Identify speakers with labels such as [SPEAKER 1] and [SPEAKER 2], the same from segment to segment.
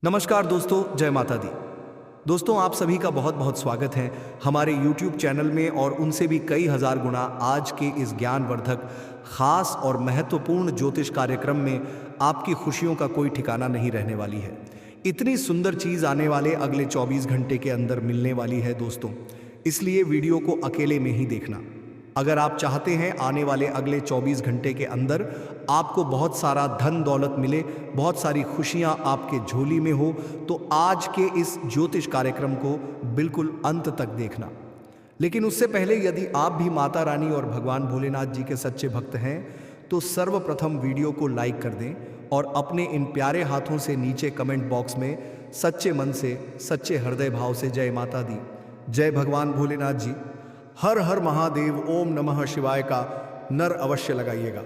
[SPEAKER 1] नमस्कार दोस्तों, जय माता दी। दोस्तों, आप सभी का बहुत बहुत स्वागत है हमारे YouTube चैनल में और उनसे भी कई हजार गुना आज के इस ज्ञानवर्धक खास और महत्वपूर्ण ज्योतिष कार्यक्रम में आपकी खुशियों का कोई ठिकाना नहीं रहने वाली है। इतनी सुंदर चीज आने वाले अगले 24 घंटे के अंदर मिलने वाली है दोस्तों, इसलिए वीडियो को अकेले में ही देखना। अगर आप चाहते हैं आने वाले अगले 24 घंटे के अंदर आपको बहुत सारा धन दौलत मिले, बहुत सारी खुशियां आपके झोली में हो, तो आज के इस ज्योतिष कार्यक्रम को बिल्कुल अंत तक देखना। लेकिन उससे पहले यदि आप भी माता रानी और भगवान भोलेनाथ जी के सच्चे भक्त हैं तो सर्वप्रथम वीडियो को लाइक कर दें और अपने इन प्यारे हाथों से नीचे कमेंट बॉक्स में सच्चे मन से, सच्चे हृदय भाव से जय माता दी, जय भगवान भोलेनाथ जी, हर हर महादेव, ओम नमः शिवाय का नर अवश्य लगाइएगा।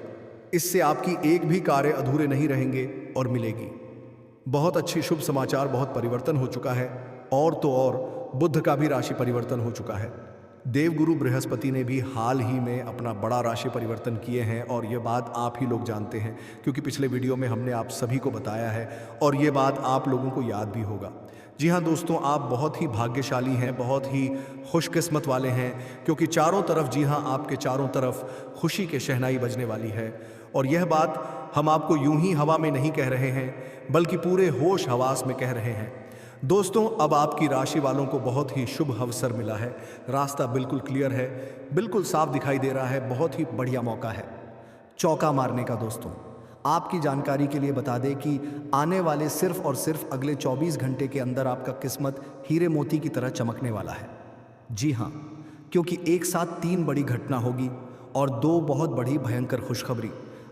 [SPEAKER 1] इससे आपकी एक भी कार्य अधूरे नहीं रहेंगे और मिलेगी बहुत अच्छी शुभ समाचार। बहुत परिवर्तन हो चुका है और तो और बुध का भी राशि परिवर्तन हो चुका है। देवगुरु बृहस्पति ने भी हाल ही में अपना बड़ा राशि परिवर्तन किए हैं और ये बात आप ही लोग जानते हैं क्योंकि पिछले वीडियो में हमने आप सभी को बताया है और ये बात आप लोगों को याद भी होगा। जी हाँ दोस्तों, आप बहुत ही भाग्यशाली हैं, बहुत ही खुशकिस्मत वाले हैं क्योंकि चारों तरफ, जी हाँ, आपके चारों तरफ खुशी के शहनाई बजने वाली है। और यह बात हम आपको यूं ही हवा में नहीं कह रहे हैं बल्कि पूरे होश हवास में कह रहे हैं। दोस्तों, अब आपकी राशि वालों को बहुत ही शुभ अवसर मिला है। रास्ता बिल्कुल क्लियर है, बिल्कुल साफ दिखाई दे रहा है। बहुत ही बढ़िया मौका है चौका मारने का। दोस्तों, आपकी जानकारी के लिए बता दें कि आने वाले सिर्फ और सिर्फ अगले 24 घंटे के अंदर आपका किस्मत हीरे मोती की तरह चमकने वाला है। जी हाँ, क्योंकि एक साथ 3 बड़ी घटना होगी और 2 बहुत बड़ी भयंकर खुशखबरी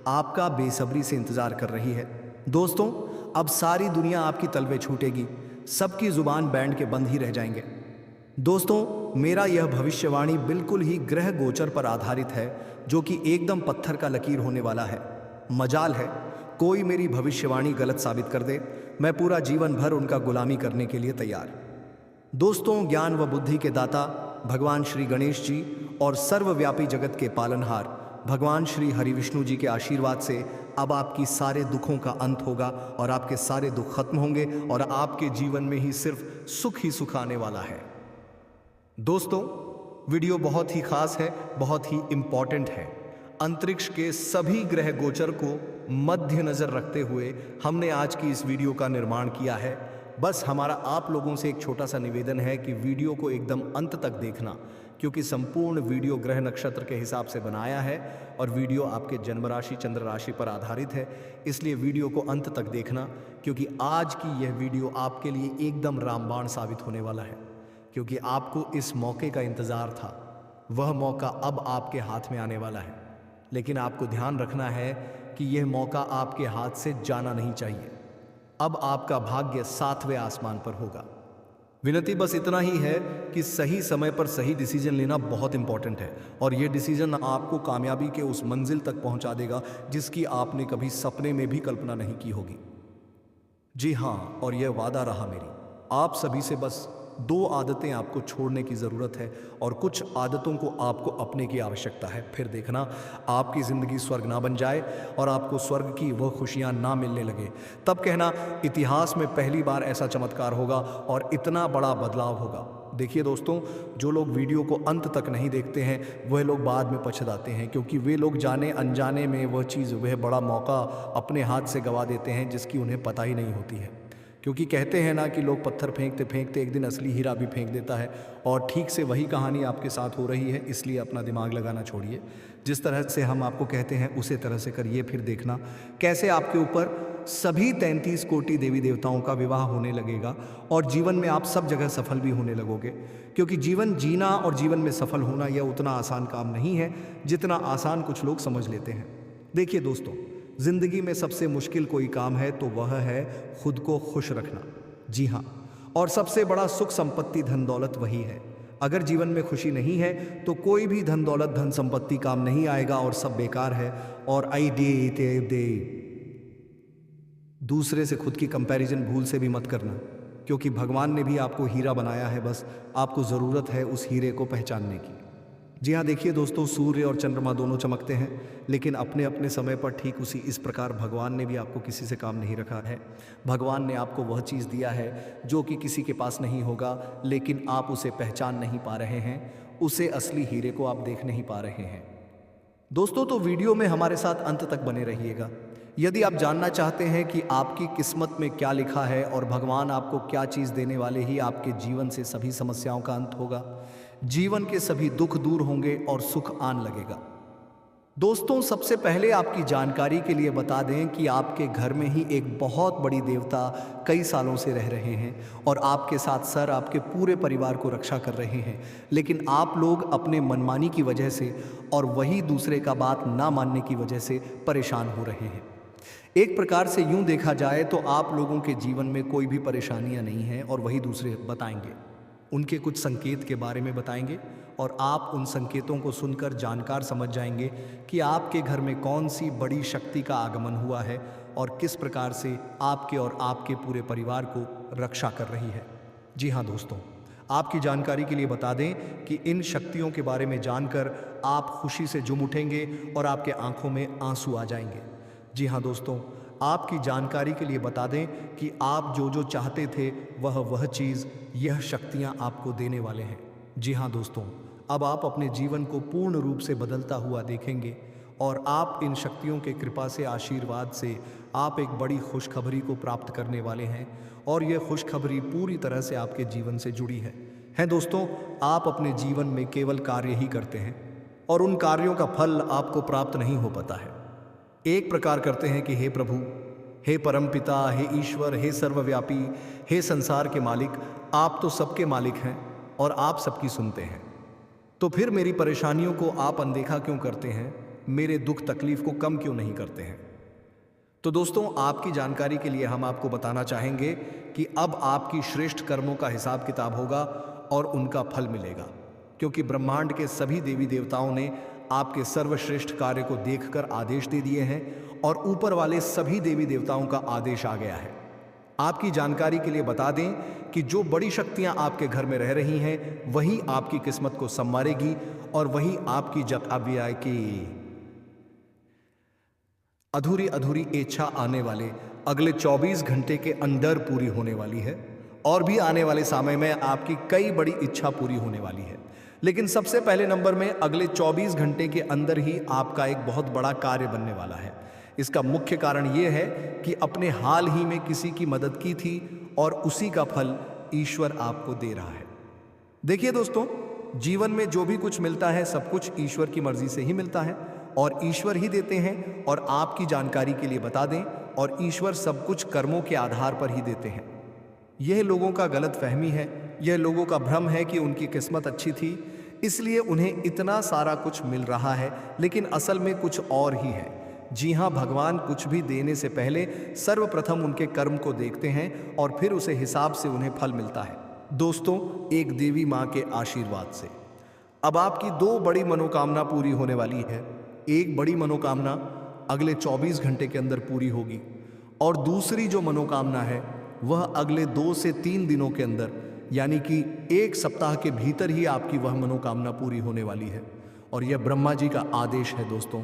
[SPEAKER 1] आपका बेसब्री से इंतजार कर रही है। दोस्तों, अब सारी दुनिया आपकी तलवे छूटेगी, सबकी जुबान बैंड के बंद ही रह जाएंगे। दोस्तों, मेरा यह भविष्यवाणी बिल्कुल ही ग्रह गोचर पर आधारित है जो कि एकदम पत्थर का लकीर होने वाला है। मजाल है कोई मेरी भविष्यवाणी गलत साबित कर दे, मैं पूरा जीवन भर उनका गुलामी करने के लिए तैयार। दोस्तों, ज्ञान व बुद्धि के दाता भगवान श्री गणेश जी और सर्वव्यापी जगत के पालनहार भगवान श्री हरि विष्णु जी के आशीर्वाद से अब आपकी सारे दुखों का अंत होगा और आपके सारे दुख खत्म होंगे और आपके जीवन में ही सिर्फ सुख ही सुख आने वाला है। दोस्तों, वीडियो बहुत ही खास है, बहुत ही इंपॉर्टेंट है। अंतरिक्ष के सभी ग्रह गोचर को मध्य नजर रखते हुए हमने आज की इस वीडियो का निर्माण किया है। बस हमारा आप लोगों से एक छोटा सा निवेदन है कि वीडियो को एकदम अंत तक देखना क्योंकि संपूर्ण वीडियो ग्रह नक्षत्र के हिसाब से बनाया है और वीडियो आपके जन्म राशि चंद्र राशि पर आधारित है। इसलिए वीडियो को अंत तक देखना क्योंकि आज की यह वीडियो आपके लिए एकदम रामबाण साबित होने वाला है क्योंकि आपको इस मौके का इंतजार था। वह मौका अब आपके हाथ में आने वाला है, लेकिन आपको ध्यान रखना है कि यह मौका आपके हाथ से जाना नहीं चाहिए। अब आपका भाग्य 7वें आसमान पर होगा। विनती बस इतना ही है कि सही समय पर सही डिसीजन लेना बहुत इंपॉर्टेंट है और यह डिसीजन आपको कामयाबी के उस मंजिल तक पहुंचा देगा जिसकी आपने कभी सपने में भी कल्पना नहीं की होगी। जी हाँ, और यह वादा रहा मेरी आप सभी से, बस 2 आदतें आपको छोड़ने की ज़रूरत है और कुछ आदतों को आपको अपने की आवश्यकता है। फिर देखना आपकी ज़िंदगी स्वर्ग ना बन जाए और आपको स्वर्ग की वह खुशियाँ ना मिलने लगे। तब कहना इतिहास में पहली बार ऐसा चमत्कार होगा और इतना बड़ा बदलाव होगा। देखिए दोस्तों, जो लोग वीडियो को अंत तक नहीं देखते हैं वह लोग बाद में पछताते हैं क्योंकि वे लोग जाने अनजाने में वह चीज़, वह बड़ा मौका अपने हाथ से गंवा देते हैं जिसकी उन्हें पता ही नहीं होती है। क्योंकि कहते हैं ना कि लोग पत्थर फेंकते फेंकते एक दिन असली हीरा भी फेंक देता है और ठीक से वही कहानी आपके साथ हो रही है। इसलिए अपना दिमाग लगाना छोड़िए, जिस तरह से हम आपको कहते हैं उसी तरह से करिए। फिर देखना कैसे आपके ऊपर सभी 33 कोटि देवी देवताओं का विवाह होने लगेगा और जीवन में आप सब जगह सफल भी होने लगोगे। क्योंकि जीवन जीना और जीवन में सफल होना यह उतना आसान काम नहीं है जितना आसान कुछ लोग समझ लेते हैं। देखिए दोस्तों, जिंदगी में सबसे मुश्किल कोई काम है तो वह है खुद को खुश रखना। जी हाँ, और सबसे बड़ा सुख संपत्ति धन दौलत वही है। अगर जीवन में खुशी नहीं है तो कोई भी धन दौलत धन संपत्ति काम नहीं आएगा और सब बेकार है। और आई दे दूसरे से खुद की कंपैरिजन भूल से भी मत करना क्योंकि भगवान ने भी आपको हीरा बनाया है, बस आपको ज़रूरत है उस हीरे को पहचानने की। जी हाँ, देखिए दोस्तों, सूर्य और चंद्रमा दोनों चमकते हैं, लेकिन अपने अपने समय पर ठीक उसी इस प्रकार भगवान ने भी आपको किसी से काम नहीं रखा है। भगवान ने आपको वह चीज़ दिया है जो कि किसी के पास नहीं होगा, लेकिन आप उसे पहचान नहीं पा रहे हैं, उसे असली हीरे को आप देख नहीं पा रहे हैं। दोस्तों, तो वीडियो में हमारे साथ अंत तक बने रहिएगा। यदि आप जानना चाहते हैं कि आपकी किस्मत में क्या लिखा है और भगवान आपको क्या चीज़ देने वाले ही आपके जीवन से सभी समस्याओं का अंत होगा, जीवन के सभी दुख दूर होंगे और सुख आन लगेगा। दोस्तों, सबसे पहले आपकी जानकारी के लिए बता दें कि आपके घर में ही एक बहुत बड़ी देवता कई सालों से रह रहे हैं और आपके साथ सर आपके पूरे परिवार को रक्षा कर रहे हैं, लेकिन आप लोग अपने मनमानी की वजह से और वही दूसरे का बात ना मानने की वजह से परेशान हो रहे हैं। एक प्रकार से यूं देखा जाए तो आप लोगों के जीवन में कोई भी परेशानियां नहीं हैं और वही दूसरे बताएंगे, उनके कुछ संकेत के बारे में बताएंगे और आप उन संकेतों को सुनकर जानकार समझ जाएंगे कि आपके घर में कौन सी बड़ी शक्ति का आगमन हुआ है और किस प्रकार से आपके और आपके पूरे परिवार को रक्षा कर रही है। जी हाँ दोस्तों, आपकी जानकारी के लिए बता दें कि इन शक्तियों के बारे में जानकर आप खुशी से झूम उठेंगे और आपके आंखों में आंसू आ जाएंगे। जी हाँ दोस्तों, आपकी जानकारी के लिए बता दें कि आप जो जो चाहते थे वह चीज़ यह शक्तियाँ आपको देने वाले हैं। जी हाँ दोस्तों, अब आप अपने जीवन को पूर्ण रूप से बदलता हुआ देखेंगे और आप इन शक्तियों के कृपा से, आशीर्वाद से आप एक बड़ी खुशखबरी को प्राप्त करने वाले हैं और यह खुशखबरी पूरी तरह से आपके जीवन से जुड़ी है दोस्तों, आप अपने जीवन में केवल कार्य ही करते हैं और उन कार्यों का फल आपको प्राप्त नहीं हो पाता है। एक प्रकार करते हैं कि हे प्रभु, हे परमपिता, हे ईश्वर, हे सर्वव्यापी, हे संसार के मालिक, आप तो सबके मालिक हैं और आप सबकी सुनते हैं, तो फिर मेरी परेशानियों को आप अनदेखा क्यों करते हैं, मेरे दुख तकलीफ को कम क्यों नहीं करते हैं। तो दोस्तों, आपकी जानकारी के लिए हम आपको बताना चाहेंगे कि अब आपकी श्रेष्ठ कर्मों का हिसाब किताब होगा और उनका फल मिलेगा, क्योंकि ब्रह्मांड के सभी देवी देवताओं ने आपके सर्वश्रेष्ठ कार्य को देखकर आदेश दे दिए हैं और ऊपर वाले सभी देवी देवताओं का आदेश आ गया है। आपकी जानकारी के लिए बता दें कि जो बड़ी शक्तियां आपके घर में रह रही हैं वही आपकी किस्मत को संवारेगी और वही आपकी जताव्या की अधूरी अधूरी इच्छा आने वाले अगले 24 घंटे के अंदर पूरी होने वाली है और भी आने वाले समय में आपकी कई बड़ी इच्छा पूरी होने वाली है। लेकिन सबसे पहले नंबर में अगले 24 घंटे के अंदर ही आपका एक बहुत बड़ा कार्य बनने वाला है। इसका मुख्य कारण यह है कि अपने हाल ही में किसी की मदद की थी और उसी का फल ईश्वर आपको दे रहा है। देखिए दोस्तों, जीवन में जो भी कुछ मिलता है सब कुछ ईश्वर की मर्जी से ही मिलता है और ईश्वर ही देते हैं। और आपकी जानकारी के लिए बता दें, और ईश्वर सब कुछ कर्मों के आधार पर ही देते हैं। यह लोगों का गलत फहमी है, यह लोगों का भ्रम है कि उनकी किस्मत अच्छी थी इसलिए उन्हें इतना सारा कुछ मिल रहा है, लेकिन असल में कुछ और ही है। जी हाँ, भगवान कुछ भी देने से पहले सर्वप्रथम उनके कर्म को देखते हैं और फिर उसे हिसाब से उन्हें फल मिलता है। दोस्तों, एक देवी माँ के आशीर्वाद से अब आपकी 2 बड़ी मनोकामना पूरी होने वाली है। एक बड़ी मनोकामना अगले 24 घंटे के अंदर पूरी होगी और दूसरी जो मनोकामना है वह अगले 2 से 3 दिनों के अंदर, यानी कि 1 सप्ताह के भीतर ही आपकी वह मनोकामना पूरी होने वाली है। और यह ब्रह्मा जी का आदेश है। दोस्तों,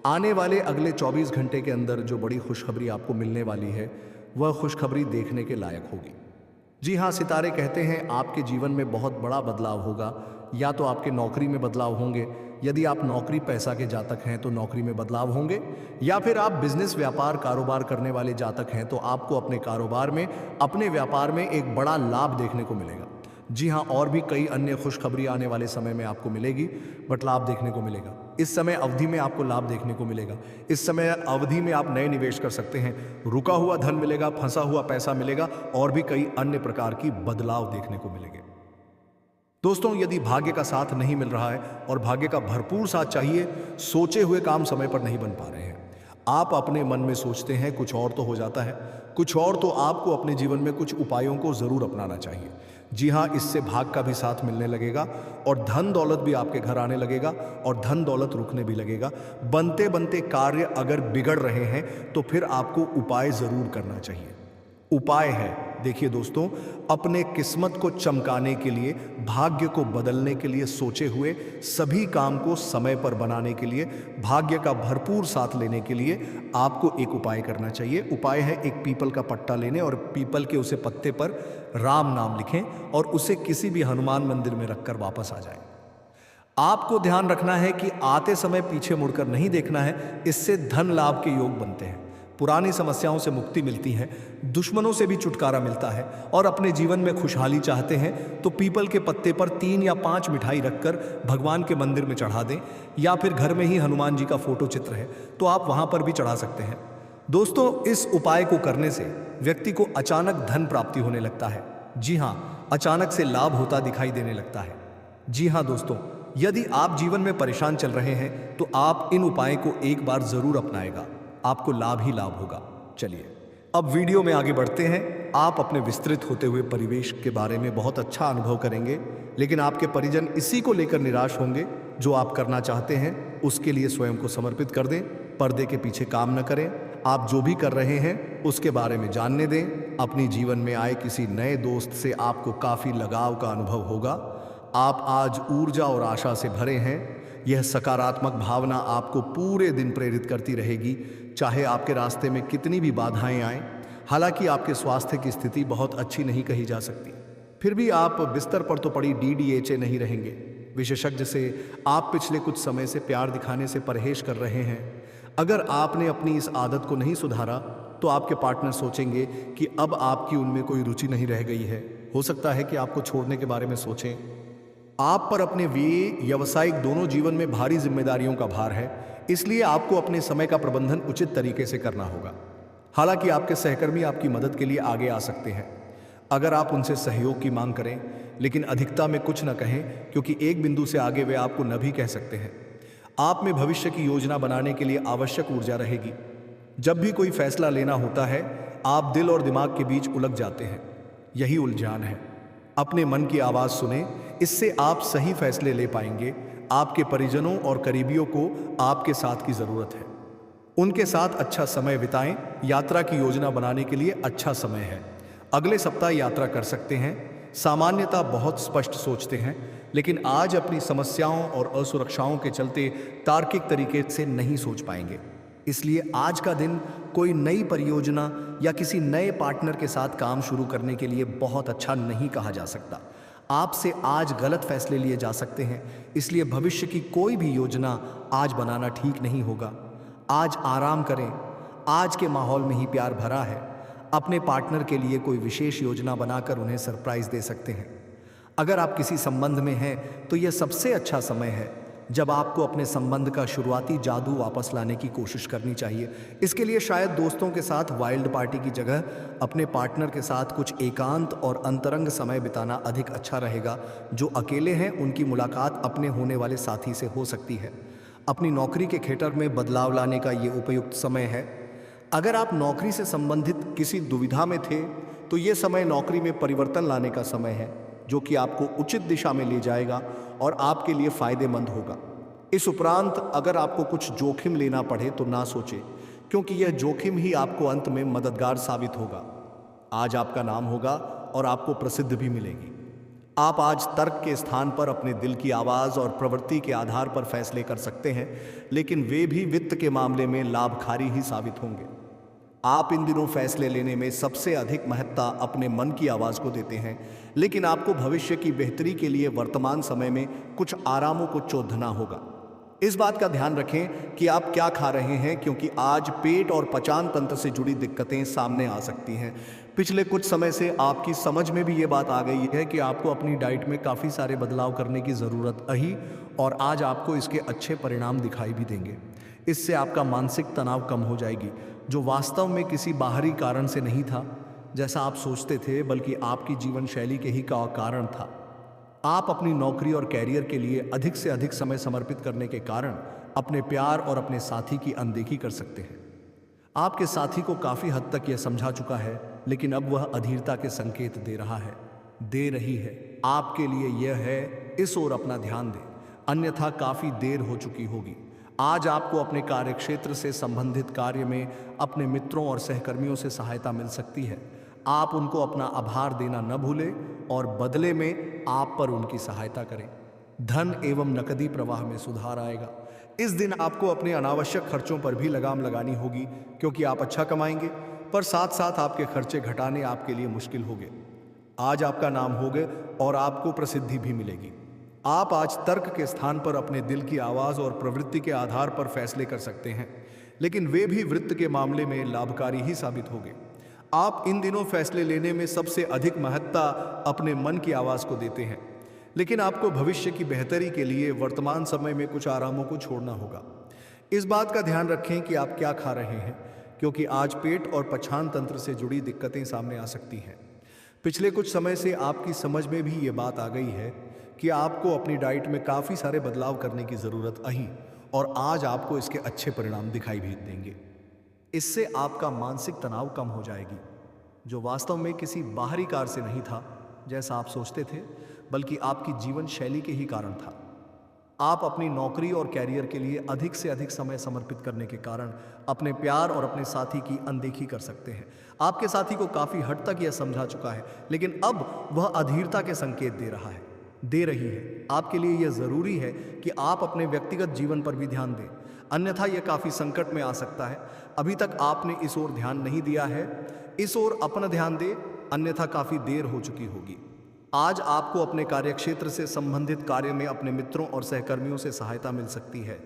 [SPEAKER 1] आने वाले अगले 24 घंटे के अंदर जो बड़ी खुशखबरी आपको मिलने वाली है वह खुशखबरी देखने के लायक होगी। जी हाँ, सितारे कहते हैं आपके जीवन में बहुत बड़ा बदलाव होगा। या तो आपके नौकरी में बदलाव होंगे, यदि आप नौकरी पैसा के जातक हैं तो नौकरी में बदलाव होंगे, या फिर आप बिजनेस व्यापार कारोबार करने वाले जातक हैं तो आपको अपने कारोबार में, अपने व्यापार में एक बड़ा लाभ देखने को मिलेगा। जी हाँ, और भी कई अन्य खुशखबरी आने वाले समय में आपको मिलेगी, बट लाभ देखने को मिलेगा। इस समय अवधि में आपको लाभ देखने को मिलेगा। इस समय अवधि में आप नए निवेश कर सकते हैं, रुका हुआ धन मिलेगा, फंसा हुआ पैसा मिलेगा और भी कई अन्य प्रकार की बदलाव देखने को मिलेंगे। दोस्तों, यदि भाग्य का साथ नहीं मिल रहा है और भाग्य का भरपूर साथ चाहिए, सोचे हुए काम समय पर नहीं बन पा रहे हैं, आप अपने मन में सोचते हैं कुछ और तो हो जाता है कुछ और, तो आपको अपने जीवन में कुछ उपायों को जरूर अपनाना चाहिए। जी हाँ, इससे भाग का भी साथ मिलने लगेगा और धन दौलत भी आपके घर आने लगेगा और धन दौलत रुकने भी लगेगा। बनते बनते कार्य अगर बिगड़ रहे हैं तो फिर आपको उपाय जरूर करना चाहिए। उपाय है देखिए दोस्तों, अपने किस्मत को चमकाने के लिए, भाग्य को बदलने के लिए सोचे हुए सभी काम को समय पर बनाने के लिए, भाग्य का भरपूर साथ लेने के लिए आपको एक उपाय करना चाहिए। उपाय है एक पीपल का पट्टा लेने और पीपल के उसे पत्ते पर राम नाम लिखें और उसे किसी भी हनुमान मंदिर में रखकर वापस आ जाएं। आपको ध्यान रखना है कि आते समय पीछे मुड़कर नहीं देखना है, इससे धन लाभ के योग बनते हैं, पुरानी समस्याओं से मुक्ति मिलती है, दुश्मनों से भी छुटकारा मिलता है और अपने जीवन में खुशहाली चाहते हैं तो पीपल के पत्ते पर 3 या 5 मिठाई रखकर भगवान के मंदिर में चढ़ा दें, या फिर घर में ही हनुमान जी का फोटो चित्र है तो आप वहां पर भी चढ़ा सकते हैं। दोस्तों, इस उपाय को करने से व्यक्ति को अचानक धन प्राप्ति होने लगता है। जी हाँ, अचानक से लाभ होता दिखाई देने लगता है। जी हाँ दोस्तों, यदि आप जीवन में परेशान चल रहे हैं तो आप इन उपाय को एक बार जरूर अपनाएगा, आपको लाभ ही लाभ होगा। चलिए अब वीडियो में आगे बढ़ते हैं। आप अपने विस्तृत होते हुए परिवेश के बारे में बहुत अच्छा अनुभव करेंगे, लेकिन आपके परिजन इसी को लेकर निराश होंगे। जो आप करना चाहते हैं उसके लिए स्वयं को समर्पित कर दें, पर्दे के पीछे काम न करें। आप जो भी कर रहे हैं उसके बारे में जानने दें। अपनी जीवन में आए किसी नए दोस्त से आपको काफ़ी लगाव का अनुभव होगा। आप आज ऊर्जा और आशा से भरे हैं। यह सकारात्मक भावना आपको पूरे दिन प्रेरित करती रहेगी, चाहे आपके रास्ते में कितनी भी बाधाएं आएं। हालांकि आपके स्वास्थ्य की स्थिति बहुत अच्छी नहीं कही जा सकती, फिर भी आप बिस्तर पर तो पड़ी DDHA नहीं रहेंगे। विशेषज्ञ से आप पिछले कुछ समय से प्यार दिखाने से परहेज कर रहे हैं। अगर आपने अपनी इस आदत को नहीं सुधारा तो आपके पार्टनर सोचेंगे कि अब आपकी उनमें कोई रुचि नहीं रह गई है। हो सकता है कि आपको छोड़ने के बारे में सोचें। आप पर अपने व्यावसायिक दोनों जीवन में भारी जिम्मेदारियों का भार है, इसलिए आपको अपने समय का प्रबंधन उचित तरीके से करना होगा। हालांकि आपके सहकर्मी आपकी मदद के लिए आगे आ सकते हैं अगर आप उनसे सहयोग की मांग करें, लेकिन अधिकता में कुछ न कहें, क्योंकि एक बिंदु से आगे वे आपको न भी कह सकते हैं। आप में भविष्य की योजना बनाने के लिए आवश्यक ऊर्जा रहेगी। जब भी कोई फैसला लेना होता है आप दिल और दिमाग के बीच उलझ जाते हैं, यही उलझान है। अपने मन की आवाज़ सुने, इससे आप सही फैसले ले पाएंगे। आपके परिजनों और करीबियों को आपके साथ की ज़रूरत है, उनके साथ अच्छा समय बिताएं। यात्रा की योजना बनाने के लिए अच्छा समय है। अगले सप्ताह यात्रा कर सकते हैं। सामान्यतः बहुत स्पष्ट सोचते हैं, लेकिन आज अपनी समस्याओं और असुरक्षाओं के चलते तार्किक तरीके से नहीं सोच पाएंगे। इसलिए आज का दिन कोई नई परियोजना या किसी नए पार्टनर के साथ काम शुरू करने के लिए बहुत अच्छा नहीं कहा जा सकता। आपसे आज गलत फैसले लिए जा सकते हैं, इसलिए भविष्य की कोई भी योजना आज बनाना ठीक नहीं होगा। आज आराम करें। आज के माहौल में ही प्यार भरा है। अपने पार्टनर के लिए कोई विशेष योजना बनाकर उन्हें सरप्राइज दे सकते हैं। अगर आप किसी संबंध में हैं तो यह सबसे अच्छा समय है जब आपको अपने संबंध का शुरुआती जादू वापस लाने की कोशिश करनी चाहिए। इसके लिए शायद दोस्तों के साथ वाइल्ड पार्टी की जगह अपने पार्टनर के साथ कुछ एकांत और अंतरंग समय बिताना अधिक अच्छा रहेगा। जो अकेले हैं उनकी मुलाकात अपने होने वाले साथी से हो सकती है। अपनी नौकरी के क्षेत्र में बदलाव लाने का ये उपयुक्त समय है। अगर आप नौकरी से संबंधित किसी दुविधा में थे तो ये समय नौकरी में परिवर्तन लाने का समय है, जो कि आपको उचित दिशा में ले जाएगा और आपके लिए फायदेमंद होगा। इस उपरांत अगर आपको कुछ जोखिम लेना पड़े तो ना सोचें, क्योंकि यह जोखिम ही आपको अंत में मददगार साबित होगा। आज आपका नाम होगा और आपको प्रसिद्ध भी मिलेगी। आप आज तर्क के स्थान पर अपने दिल की आवाज़ और प्रवृत्ति के आधार पर फैसले कर सकते हैं, लेकिन वे भी वित्त के मामले में लाभकारी ही साबित होंगे। आप इन दिनों फैसले लेने में सबसे अधिक महत्ता अपने मन की आवाज़ को देते हैं, लेकिन आपको भविष्य की बेहतरी के लिए वर्तमान समय में कुछ आरामों को चोदना होगा। इस बात का ध्यान रखें कि आप क्या खा रहे हैं, क्योंकि आज पेट और पचान तंत्र से जुड़ी दिक्कतें सामने आ सकती हैं। पिछले कुछ समय से आपकी समझ में भी ये बात आ गई है कि आपको अपनी डाइट में काफ़ी सारे बदलाव करने की ज़रूरत है और आज आपको इसके अच्छे परिणाम दिखाई भी देंगे। इससे आपका मानसिक तनाव कम हो जाएगी, जो वास्तव में किसी बाहरी कारण से नहीं था जैसा आप सोचते थे, बल्कि आपकी जीवन शैली के ही का कारण था। आप अपनी नौकरी और कैरियर के लिए अधिक से अधिक समय समर्पित करने के कारण अपने प्यार और अपने साथी की अनदेखी कर सकते हैं। आपके साथी को काफ़ी हद तक यह समझा चुका है, लेकिन अब वह अधीरता के संकेत दे रही है। आपके लिए यह है, इस ओर अपना ध्यान दें, अन्यथा काफ़ी देर हो चुकी होगी। आज आपको अपने कार्यक्षेत्र से संबंधित कार्य में अपने मित्रों और सहकर्मियों से सहायता मिल सकती है। आप उनको अपना आभार देना न भूलें और बदले में आप पर उनकी सहायता करें। धन एवं नकदी प्रवाह में सुधार आएगा। इस दिन आपको अपने अनावश्यक खर्चों पर भी लगाम लगानी होगी, क्योंकि आप अच्छा कमाएंगे पर साथ साथ आपके खर्चे घटाने आपके लिए मुश्किल होंगे। आज आपका नाम होगा और आपको प्रसिद्धि भी मिलेगी। आप आज तर्क के स्थान पर अपने दिल की आवाज़ और प्रवृत्ति के आधार पर फैसले कर सकते हैं, लेकिन वे भी वृत्त के मामले में लाभकारी ही साबित होंगे। आप इन दिनों फैसले लेने में सबसे अधिक महत्ता अपने मन की आवाज़ को देते हैं, लेकिन आपको भविष्य की बेहतरी के लिए वर्तमान समय में कुछ आरामों को छोड़ना होगा। इस बात का ध्यान रखें कि आप क्या खा रहे हैं, क्योंकि आज पेट और पछान तंत्र से जुड़ी दिक्कतें सामने आ सकती हैं। पिछले कुछ समय से आपकी समझ में भी ये बात आ गई है कि आपको अपनी डाइट में काफ़ी सारे बदलाव करने की ज़रूरत आई और आज आपको इसके अच्छे परिणाम दिखाई भी देंगे। इससे आपका मानसिक तनाव कम हो जाएगी, जो वास्तव में किसी बाहरी कार से नहीं था जैसा आप सोचते थे, बल्कि आपकी जीवन शैली के ही कारण था। आप अपनी नौकरी और कैरियर के लिए अधिक से अधिक समय समर्पित करने के कारण अपने प्यार और अपने साथी की अनदेखी कर सकते हैं। आपके साथी को काफ़ी हद तक यह समझा चुका है, लेकिन अब वह अधीरता के संकेत दे रही है। आपके लिए यह ज़रूरी है कि आप अपने व्यक्तिगत जीवन पर भी ध्यान दें, अन्यथा यह काफ़ी संकट में आ सकता है। अभी तक आपने इस ओर ध्यान नहीं दिया है, इस ओर अपना ध्यान दें, अन्यथा काफ़ी देर हो चुकी होगी। आज आपको अपने कार्यक्षेत्र से संबंधित कार्य में अपने मित्रों और सहकर्मियों से सहायता मिल सकती है।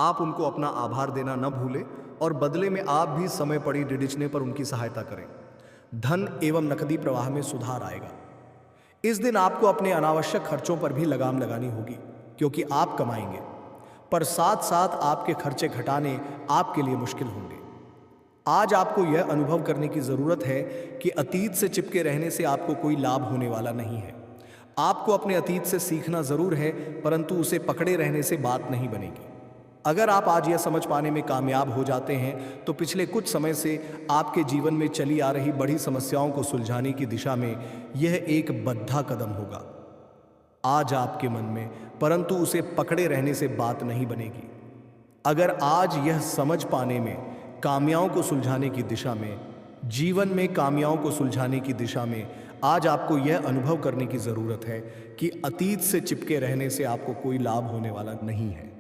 [SPEAKER 1] आप उनको अपना आभार देना न भूलें और बदले में आप भी समय पड़ी डिडिचने पर उनकी सहायता करें। धन एवं नकदी प्रवाह में सुधार आएगा। इस दिन आपको अपने अनावश्यक खर्चों पर भी लगाम लगानी होगी, क्योंकि आप कमाएंगे पर साथ साथ आपके खर्चे घटाने आपके लिए मुश्किल होंगे। आज आपको यह अनुभव करने की ज़रूरत है कि अतीत से चिपके रहने से आपको कोई लाभ होने वाला नहीं है। आपको अपने अतीत से सीखना ज़रूर है, परंतु उसे पकड़े रहने से बात नहीं बनेगी। अगर आप आज यह समझ पाने में कामयाब हो जाते हैं तो पिछले कुछ समय से आपके जीवन में चली आ रही बड़ी समस्याओं को सुलझाने की दिशा में यह एक बद्धा कदम होगा। आज आपके मन में, परंतु उसे पकड़े रहने से बात नहीं बनेगी। अगर आज यह समझ पाने में, कामयाबों को सुलझाने की दिशा में, जीवन में कामयाबों को सुलझाने की दिशा में आज आपको यह अनुभव करने की ज़रूरत है कि अतीत से चिपके रहने से आपको कोई लाभ होने वाला नहीं है।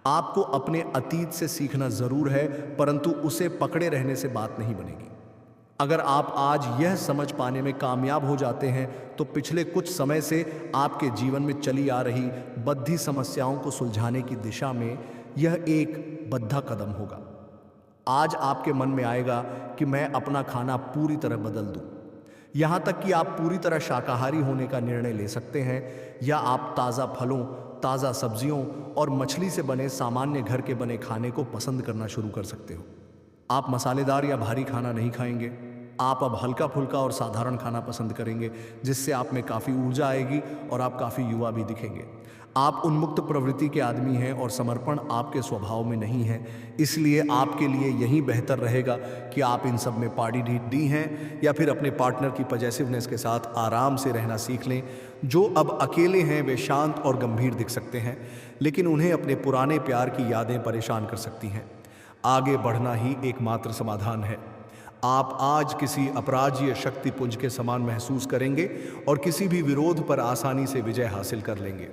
[SPEAKER 1] आपको अपने अतीत से सीखना ज़रूर है, परंतु उसे पकड़े रहने से बात नहीं बनेगी। अगर आप आज यह समझ पाने में कामयाब हो जाते हैं तो पिछले कुछ समय से आपके जीवन में चली आ रही बद्धी समस्याओं को सुलझाने की दिशा में यह एक बद्धा कदम होगा। आज आपके मन में आएगा कि मैं अपना खाना पूरी तरह बदल दूं। यहाँ तक कि आप पूरी तरह शाकाहारी होने का निर्णय ले सकते हैं, या आप ताज़ा फलों, ताज़ा सब्जियों और मछली से बने सामान्य घर के बने खाने को पसंद करना शुरू कर सकते हो। आप मसालेदार या भारी खाना नहीं खाएंगे। आप अब हल्का फुल्का और साधारण खाना पसंद करेंगे, जिससे आप में काफ़ी ऊर्जा आएगी और आप काफ़ी युवा भी दिखेंगे। आप उन्मुक्त प्रवृत्ति के आदमी हैं और समर्पण आपके स्वभाव में नहीं है, इसलिए आपके लिए यही बेहतर रहेगा कि आप इन सब में पार्टी डी हैं या फिर अपने पार्टनर की पॉजिटिवनेस के साथ आराम से रहना सीख लें। जो अब अकेले हैं वे शांत और गंभीर दिख सकते हैं, लेकिन उन्हें अपने पुराने प्यार की यादें परेशान कर सकती हैं। आगे बढ़ना ही एकमात्र समाधान है। आप आज किसी अपराज्य शक्तिपुंज के समान महसूस करेंगे और किसी भी विरोध पर आसानी से विजय हासिल कर लेंगे।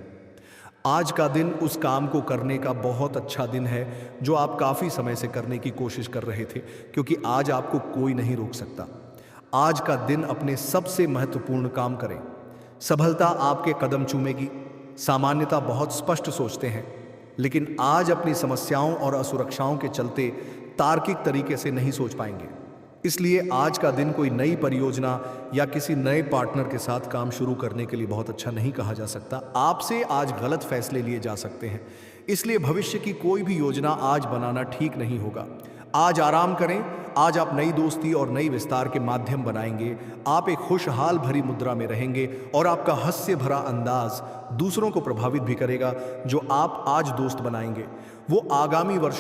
[SPEAKER 1] आज का दिन उस काम को करने का बहुत अच्छा दिन है जो आप काफ़ी समय से करने की कोशिश कर रहे थे, क्योंकि आज आपको कोई नहीं रोक सकता। आज का दिन अपने सबसे महत्वपूर्ण काम करें। सफलता आपके कदम चूमेगी। सामान्यतः बहुत स्पष्ट सोचते हैं, लेकिन आज अपनी समस्याओं और असुरक्षाओं के चलते तार्किक तरीके से नहीं सोच पाएंगे। इसलिए आज का दिन कोई नई परियोजना या किसी नए पार्टनर के साथ काम शुरू करने के लिए बहुत अच्छा नहीं कहा जा सकता। आपसे आज गलत फैसले लिए जा सकते हैं, इसलिए भविष्य की कोई भी योजना आज बनाना ठीक नहीं होगा। आज आराम करें। आज आप नई दोस्ती और नई विस्तार के माध्यम बनाएंगे। आप एक खुशहाल भरी मुद्रा में रहेंगे और आपका हास्य भरा अंदाज दूसरों को प्रभावित भी करेगा। जो आप आज दोस्त बनाएंगे वो आगामी वर्ष